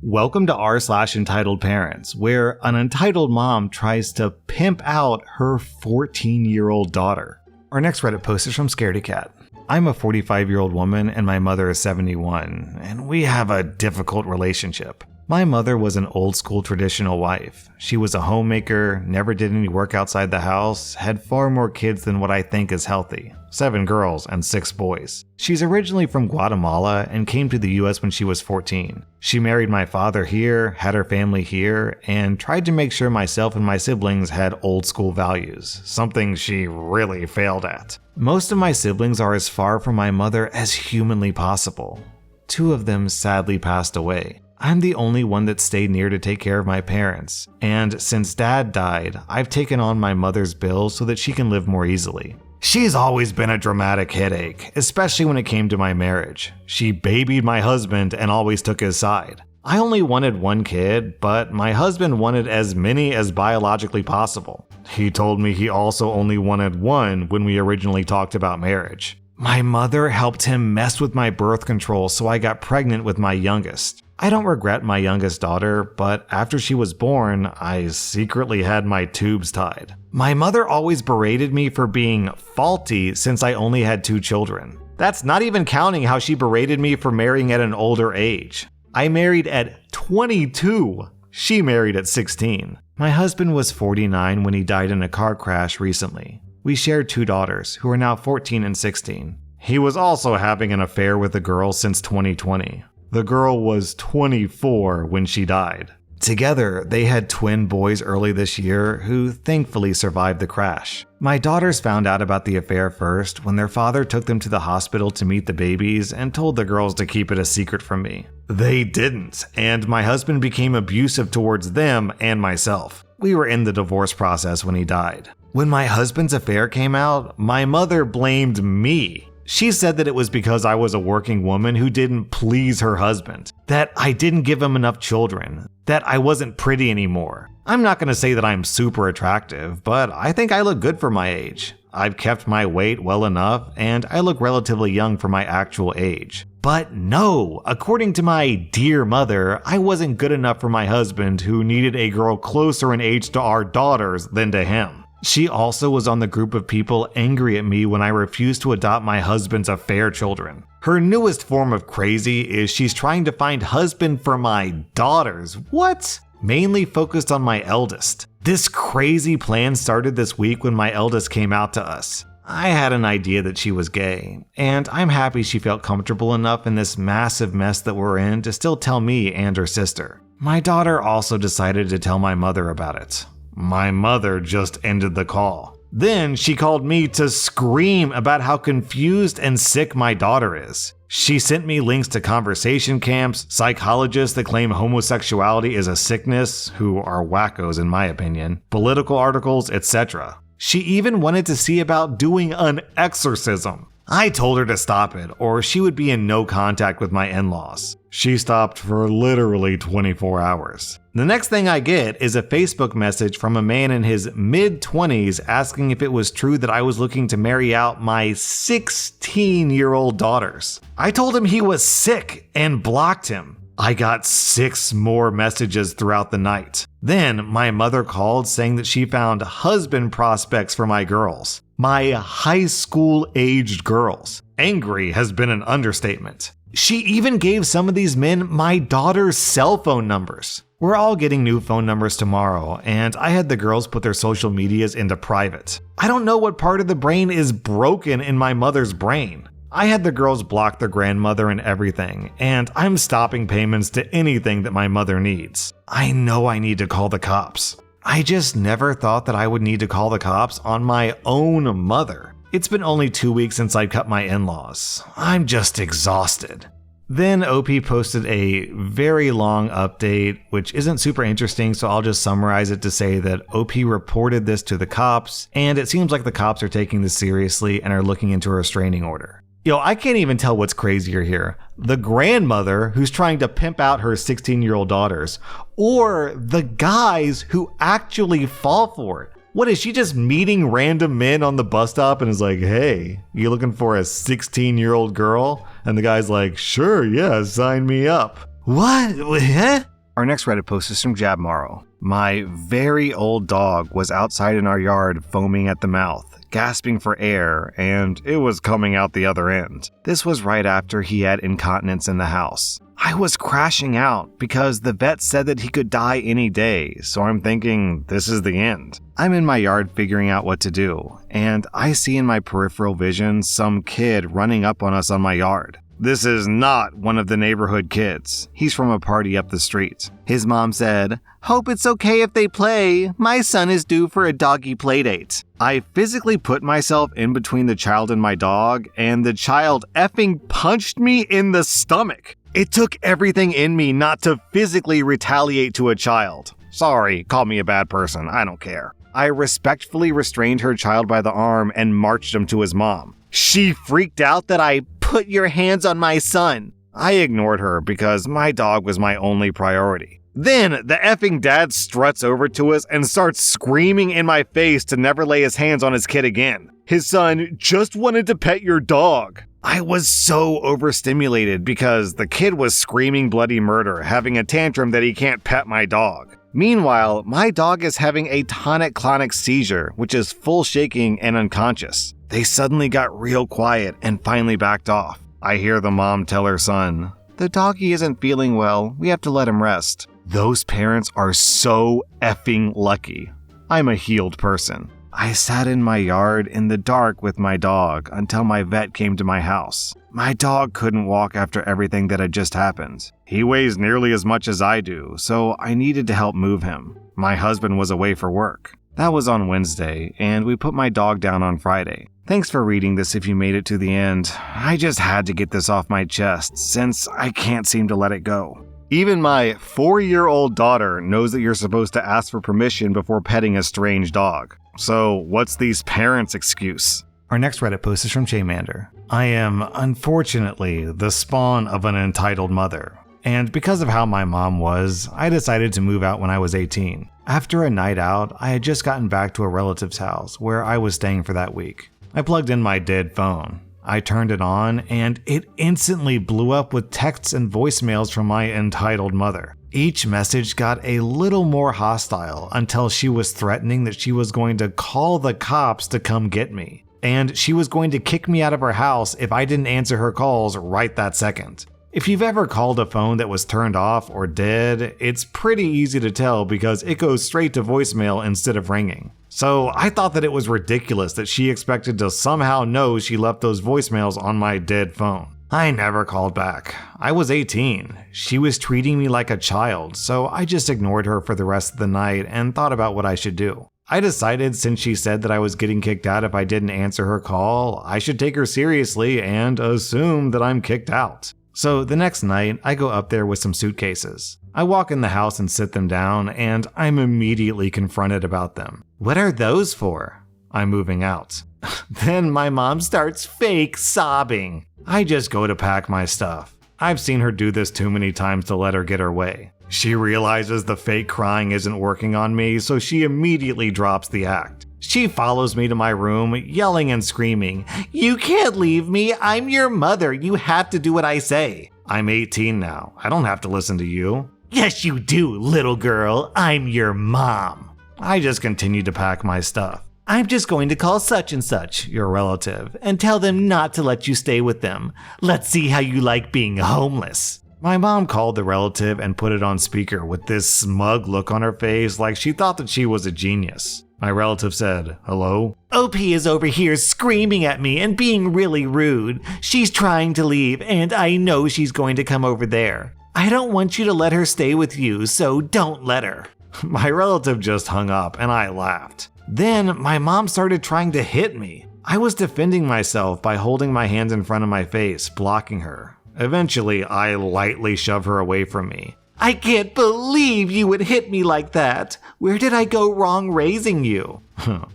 Welcome to r/Entitled Parents, where an entitled mom tries to pimp out her 14-year-old daughter. Our next Reddit post is from Scaredycat. I'm a 45-year-old woman and my mother is 71, and we have a difficult relationship. My mother was an old-school traditional wife. She was a homemaker, never did any work outside the house, had far more kids than what I think is healthy. 7 girls and 6 boys. She's originally from Guatemala and came to the US when she was 14. She married my father here, had her family here, and tried to make sure myself and my siblings had old-school values, something she really failed at. Most of my siblings are as far from my mother as humanly possible. 2 of them sadly passed away. I'm the only one that stayed near to take care of my parents, and since Dad died, I've taken on my mother's bills so that she can live more easily. She's always been a dramatic headache, especially when it came to my marriage. She babied my husband and always took his side. I only wanted 1 kid, but my husband wanted as many as biologically possible. He told me he also only wanted 1 when we originally talked about marriage. My mother helped him mess with my birth control, so I got pregnant with my youngest. I don't regret my youngest daughter, but after she was born, I secretly had my tubes tied. My mother always berated me for being faulty since I only had 2 children. That's not even counting how she berated me for marrying at an older age. I married at 22. She married at 16. My husband was 49 when he died in a car crash recently. We shared 2 daughters, who are now 14 and 16. He was also having an affair with a girl since 2020. The girl was 24 when she died. Together, they had twin boys early this year who thankfully survived the crash. My daughters found out about the affair first when their father took them to the hospital to meet the babies and told the girls to keep it a secret from me. They didn't, and my husband became abusive towards them and myself. We were in the divorce process when he died. When my husband's affair came out, my mother blamed me. She said that it was because I was a working woman who didn't please her husband, that I didn't give him enough children, that I wasn't pretty anymore. I'm not going to say that I'm super attractive, but I think I look good for my age. I've kept my weight well enough, and I look relatively young for my actual age. But no, according to my dear mother, I wasn't good enough for my husband who needed a girl closer in age to our daughters than to him. She also was on the group of people angry at me when I refused to adopt my husband's affair children. Her newest form of crazy is she's trying to find husband for my daughters. What? Mainly focused on my eldest. This crazy plan started this week when my eldest came out to us. I had an idea that she was gay, and I'm happy she felt comfortable enough in this massive mess that we're in to still tell me and her sister. My daughter also decided to tell my mother about it. My mother just ended the call. Then she called me to scream about how confused and sick my daughter is. She sent me links to conversation camps, psychologists that claim homosexuality is a sickness, who are wackos in my opinion, political articles, etc. She even wanted to see about doing an exorcism. I told her to stop it, or she would be in no contact with my in-laws. She stopped for literally 24 hours. The next thing I get is a Facebook message from a man in his mid-20s asking if it was true that I was looking to marry out my 16-year-old daughters. I told him he was sick and blocked him. I got 6 more messages throughout the night. Then my mother called saying that she found husband prospects for my girls. My high school aged girls. Angry has been an understatement. She even gave some of these men my daughter's cell phone numbers. We're all getting new phone numbers tomorrow, and I had the girls put their social medias into private. I don't know what part of the brain is broken in my mother's brain. I had the girls block their grandmother and everything, and I'm stopping payments to anything that my mother needs. I know I need to call the cops. I just never thought that I would need to call the cops on my own mother. It's been only 2 weeks since I cut my in-laws. I'm just exhausted. Then OP posted a very long update, which isn't super interesting, so I'll just summarize it to say that OP reported this to the cops, and it seems like the cops are taking this seriously and are looking into a restraining order. Yo, I can't even tell what's crazier here. The grandmother who's trying to pimp out her 16-year-old daughters, or the guys who actually fall for it. What is she just meeting random men on the bus stop and is like, hey, you looking for a 16-year-old girl? And the guy's like, sure, yeah, sign me up. What? Huh? Our next Reddit post is from Jabmaro. My very old dog was outside in our yard foaming at the mouth, gasping for air, and it was coming out the other end. This was right after he had incontinence in the house. I was crashing out because the vet said that he could die any day, so I'm thinking this is the end. I'm in my yard figuring out what to do, and I see in my peripheral vision some kid running up on us on my yard. This is not one of the neighborhood kids. He's from a party up the street. His mom said, "Hope it's okay if they play. My son is due for a doggy playdate." I physically put myself in between the child and my dog, and the child effing punched me in the stomach. It took everything in me not to physically retaliate to a child. Sorry, call me a bad person, I don't care. I respectfully restrained her child by the arm and marched him to his mom. She freaked out that I put your hands on my son. I ignored her because my dog was my only priority. Then the effing dad struts over to us and starts screaming in my face to never lay his hands on his kid again. His son just wanted to pet your dog. I was so overstimulated because the kid was screaming bloody murder, having a tantrum that he can't pet my dog. Meanwhile, my dog is having a tonic-clonic seizure, which is full shaking and unconscious. They suddenly got real quiet and finally backed off. I hear the mom tell her son, "The doggy isn't feeling well, we have to let him rest." Those parents are so effing lucky. I'm a healed person. I sat in my yard in the dark with my dog until my vet came to my house. My dog couldn't walk after everything that had just happened. He weighs nearly as much as I do, so I needed to help move him. My husband was away for work. That was on Wednesday, and we put my dog down on Friday. Thanks for reading this if you made it to the end. I just had to get this off my chest, since I can't seem to let it go. Even my 4-year-old daughter knows that you're supposed to ask for permission before petting a strange dog. So what's these parents' excuse? Our next Reddit post is from Jaymander. I am, unfortunately, the spawn of an entitled mother. And because of how my mom was, I decided to move out when I was 18. After a night out, I had just gotten back to a relative's house where I was staying for that week. I plugged in my dead phone. I turned it on, and it instantly blew up with texts and voicemails from my entitled mother. Each message got a little more hostile until she was threatening that she was going to call the cops to come get me. And she was going to kick me out of her house if I didn't answer her calls right that second. If you've ever called a phone that was turned off or dead, it's pretty easy to tell because it goes straight to voicemail instead of ringing. So I thought that it was ridiculous that she expected to somehow know she left those voicemails on my dead phone. I never called back. I was 18. She was treating me like a child, so I just ignored her for the rest of the night and thought about what I should do. I decided since she said that I was getting kicked out if I didn't answer her call, I should take her seriously and assume that I'm kicked out. So the next night, I go up there with some suitcases. I walk in the house and sit them down, and I'm immediately confronted about them. What are those for? I'm moving out. Then my mom starts fake sobbing. I just go to pack my stuff. I've seen her do this too many times to let her get her way. She realizes the fake crying isn't working on me, so she immediately drops the act. She follows me to my room, yelling and screaming, "You can't leave me, I'm your mother, you have to do what I say." I'm 18 now, I don't have to listen to you. "Yes you do, little girl, I'm your mom." I just continue to pack my stuff. "I'm just going to call such and such, your relative, and tell them not to let you stay with them. Let's see how you like being homeless." My mom called the relative and put it on speaker with this smug look on her face like she thought that she was a genius. My relative said, "Hello?" "OP is over here screaming at me and being really rude. She's trying to leave and I know she's going to come over there. I don't want you to let her stay with you, so don't let her." My relative just hung up and I laughed. Then my mom started trying to hit me. I was defending myself by holding my hands in front of my face, blocking her. Eventually, I lightly shoved her away from me. "I can't believe you would hit me like that. Where did I go wrong raising you?"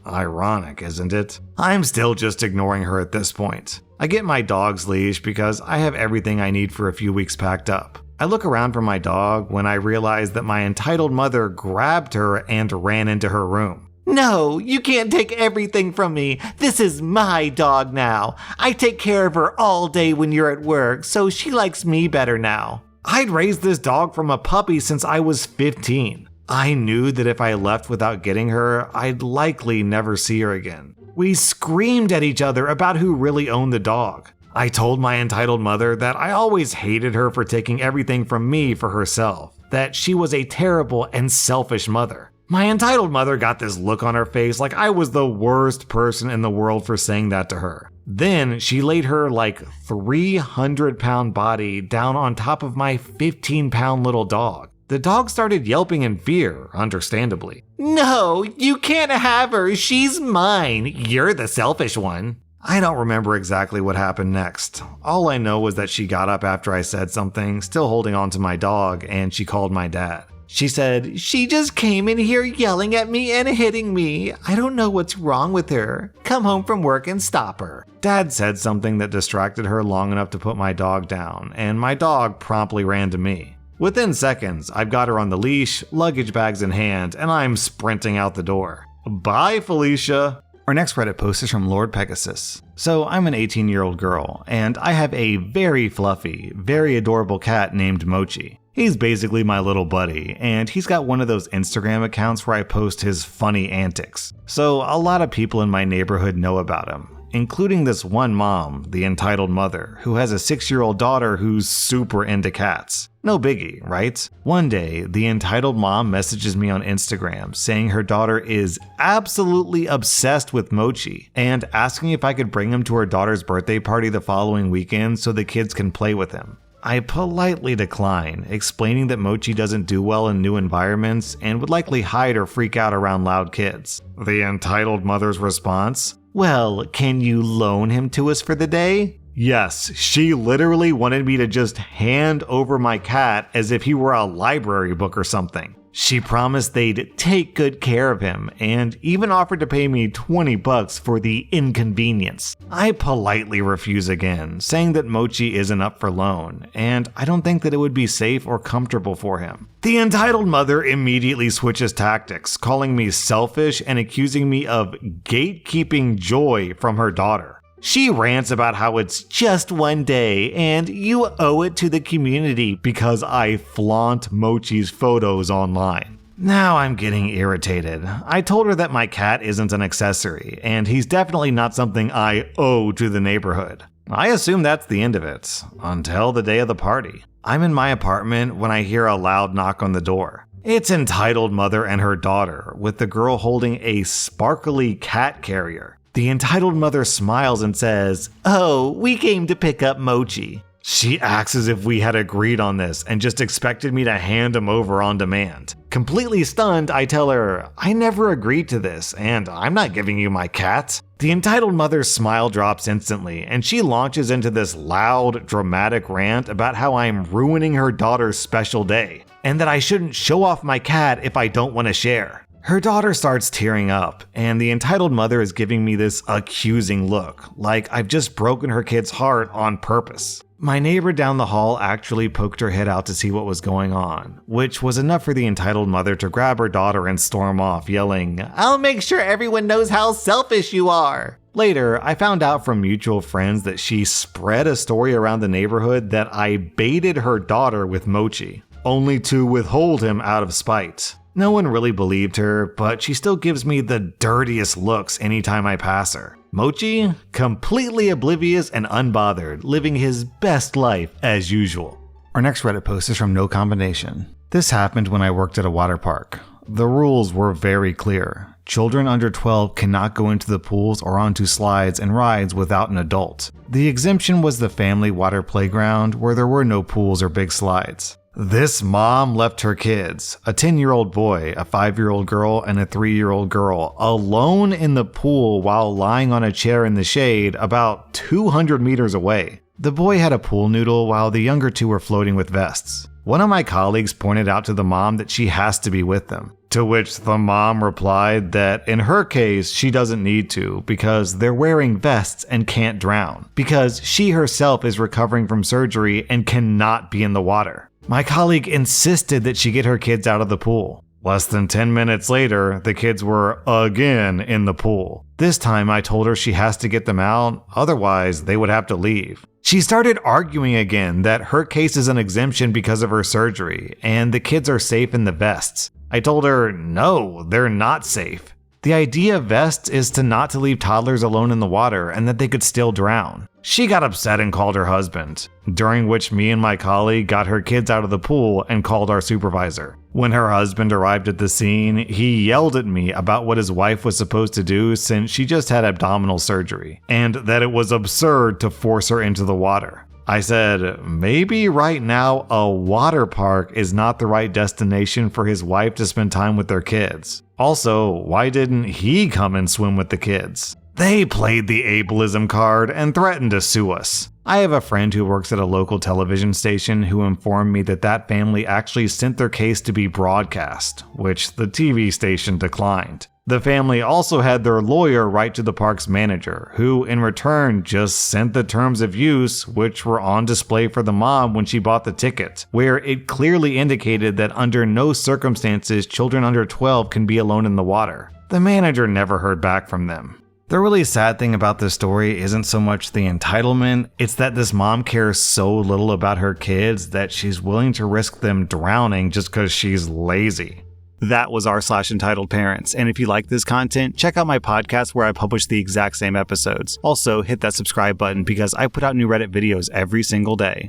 Ironic, isn't it? I'm still just ignoring her at this point. I get my dog's leash because I have everything I need for a few weeks packed up. I look around for my dog when I realize that my entitled mother grabbed her and ran into her room. "No, you can't take everything from me. This is my dog now. I take care of her all day when you're at work, so she likes me better now." I'd raised this dog from a puppy since I was 15. I knew that if I left without getting her, I'd likely never see her again. We screamed at each other about who really owned the dog. I told my entitled mother that I always hated her for taking everything from me for herself, that she was a terrible and selfish mother. My entitled mother got this look on her face like I was the worst person in the world for saying that to her. Then she laid her like 300-pound body down on top of my 15-pound little dog. The dog started yelping in fear, understandably. "No, you can't have her. She's mine. You're the selfish one." I don't remember exactly what happened next. All I know was that she got up after I said something, still holding on to my dog, and she called my dad. She said, "She just came in here yelling at me and hitting me. I don't know what's wrong with her. Come home from work and stop her." Dad said something that distracted her long enough to put my dog down, and my dog promptly ran to me. Within seconds, I've got her on the leash, luggage bags in hand, and I'm sprinting out the door. Bye, Felicia. Our next Reddit post is from Lord Pegasus. So I'm an 18-year-old girl, and I have a very fluffy, very adorable cat named Mochi. He's basically my little buddy, and he's got one of those Instagram accounts where I post his funny antics. So a lot of people in my neighborhood know about him, including this one mom, the entitled mother, who has a 6-year-old daughter who's super into cats. No biggie, right? One day, the entitled mom messages me on Instagram saying her daughter is absolutely obsessed with Mochi and asking if I could bring him to her daughter's birthday party the following weekend so the kids can play with him. I politely decline, explaining that Mochi doesn't do well in new environments and would likely hide or freak out around loud kids. The entitled mother's response? "Well, can you loan him to us for the day?" Yes, she literally wanted me to just hand over my cat as if he were a library book or something. She promised they'd take good care of him and even offered to pay me $20 for the inconvenience. I politely refuse again, saying that Mochi isn't up for loan, and I don't think that it would be safe or comfortable for him. The entitled mother immediately switches tactics, calling me selfish and accusing me of gatekeeping joy from her daughter. She rants about how it's just one day and you owe it to the community because I flaunt Mochi's photos online. Now I'm getting irritated. I told her that my cat isn't an accessory and he's definitely not something I owe to the neighborhood. I assume that's the end of it, until the day of the party. I'm in my apartment when I hear a loud knock on the door. It's entitled mother and her daughter, with the girl holding a sparkly cat carrier. The entitled mother smiles and says, "Oh, we came to pick up Mochi." She acts as if we had agreed on this and just expected me to hand him over on demand. Completely stunned, I tell her, "I never agreed to this, and I'm not giving you my cat." The entitled mother's smile drops instantly, and she launches into this loud, dramatic rant about how I'm ruining her daughter's special day, and that I shouldn't show off my cat if I don't want to share. Her daughter starts tearing up, and the entitled mother is giving me this accusing look, like I've just broken her kid's heart on purpose. My neighbor down the hall actually poked her head out to see what was going on, which was enough for the entitled mother to grab her daughter and storm off, yelling, "I'll make sure everyone knows how selfish you are." Later, I found out from mutual friends that she spread a story around the neighborhood that I baited her daughter with Mochi, only to withhold him out of spite. No one really believed her, but she still gives me the dirtiest looks anytime I pass her. Mochi, completely oblivious and unbothered, living his best life as usual. Our next Reddit post is from No Combination. This happened when I worked at a water park. The rules were very clear. Children under 12 cannot go into the pools or onto slides and rides without an adult. The exemption was the family water playground where there were no pools or big slides. This mom left her kids, a 10-year-old boy, a 5-year-old girl, and a 3-year-old girl, alone in the pool while lying on a chair in the shade about 200 meters away. The boy had a pool noodle while the younger two were floating with vests. One of my colleagues pointed out to the mom that she has to be with them, to which the mom replied that in her case she doesn't need to because they're wearing vests and can't drown, because she herself is recovering from surgery and cannot be in the water. My colleague insisted that she get her kids out of the pool. Less than 10 minutes later, the kids were again in the pool. This time I told her she has to get them out, otherwise they would have to leave. She started arguing again that her case is an exemption because of her surgery, and the kids are safe in the vests. I told her, no, they're not safe. The idea of vests is not to leave toddlers alone in the water and that they could still drown. She got upset and called her husband, during which me and my colleague got her kids out of the pool and called our supervisor. When her husband arrived at the scene, he yelled at me about what his wife was supposed to do since she just had abdominal surgery, and that it was absurd to force her into the water. I said, maybe right now a water park is not the right destination for his wife to spend time with their kids. Also, why didn't he come and swim with the kids? They played the ableism card and threatened to sue us. I have a friend who works at a local television station who informed me that family actually sent their case to be broadcast, which the TV station declined. The family also had their lawyer write to the park's manager, who in return just sent the terms of use, which were on display for the mom when she bought the ticket, where it clearly indicated that under no circumstances children under 12 can be alone in the water. The manager never heard back from them. The really sad thing about this story isn't so much the entitlement, it's that this mom cares so little about her kids that she's willing to risk them drowning just because she's lazy. That was r/Entitledparents, and if you like this content, check out my podcast where I publish the exact same episodes. Also, hit that subscribe button because I put out new Reddit videos every single day.